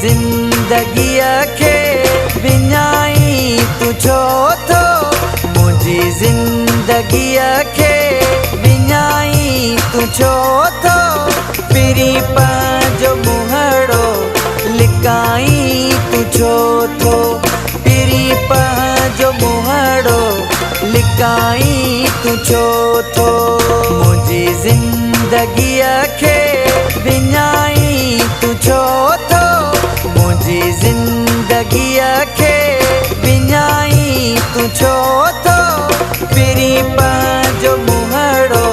ज़िंदगीअ खे विञाई तूं छो थो। मुंहिंजी ज़िंदगीअ खे विञाई तूं छो थो। फिरी पंहिंजो मुंहड़ो लिकाई तूं छो थो। फिरी पंहिंजो मुंहड़ो लिकाई तूं छो थो। मुंहिंजी ज़िंदगीअ खे विञाई तूं छो थो। मुंहिंजी ज़िंदगीअ खे विञाई तूं छो थो। फिरी पंहिंजो मुंहड़ो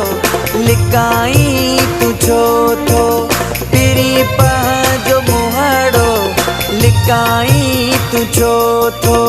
लिकाई तूं छो थो। फिरी पंहिंजो मुंहड़ो लिकाई तूं छो थो।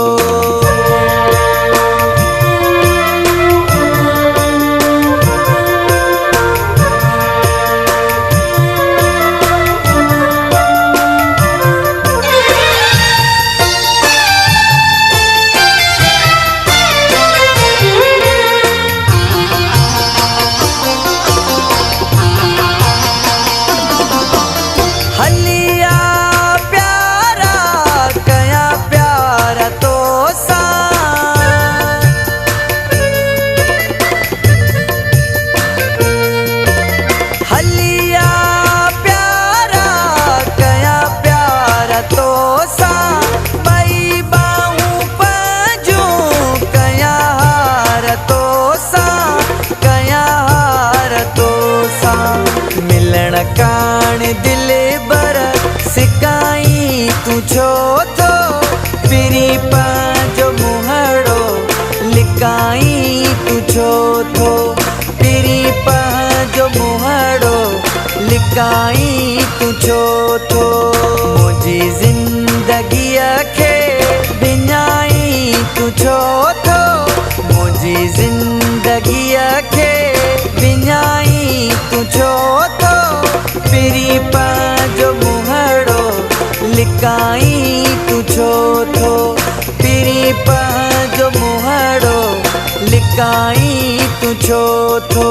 मिलण कान दिल बर सिकाई तूं छो थो। फिरी पंहिंजो मुंहड़ो लिकाई तूं छो थो। फिरी पंहिंजो मुंहड़ो लिकाई तूं छो थो। मुंहिंजी ज़िंदगीअ खे विञाई तूं छो थो। मुंहिंजी ज़िंदगीअ खे विञाई तूं छो थो। फिरी पंहिंजो मुंहड़ो लिकाई तूं छो थो। फिरी पंहिंजो मुंहड़ो लिकाई तूं छो थो।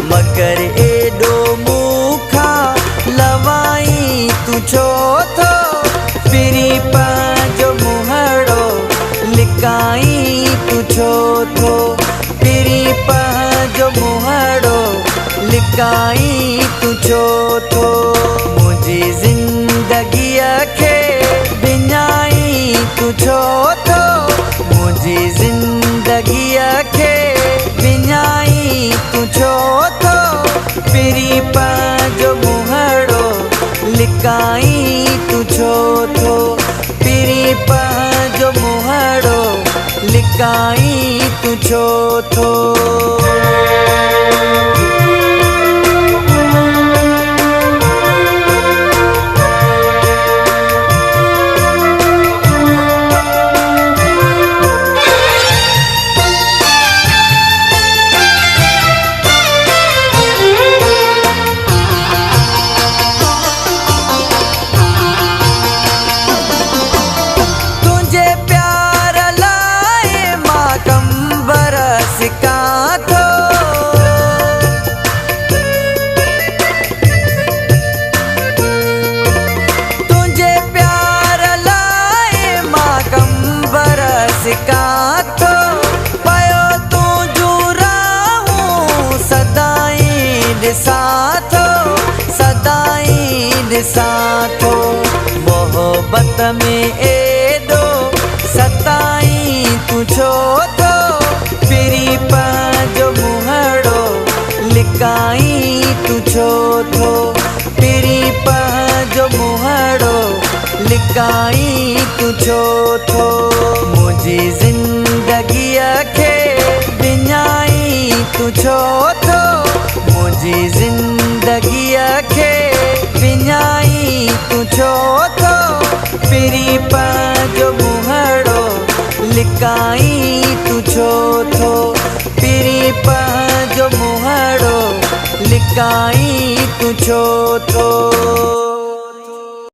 मगर एॾो मूंखां लवाई तूं छो थो। फिरी पंहिंजो मुंहड़ो लिकाई तूं छो थो। फिरी पंहिंजो मुंहड़ो लिकाई तूं छो थो। मुंहिंजी ज़िंदगीअ खे विञाई तूं छो थो। मुंहिंजी ज़िंदगीअ खे विञाई तूं छो थो। फिरी पंहिंजो मुंहड़ो लिकाई तूं छो थो। फिरी पंहिंजो मुंहड़ो लिकाई तूं छो थो। साथो मोहब्बत में एडो सताई तू छो थो। फिरी पंहिंजो मुंहड़ो मकाई तू छो थो।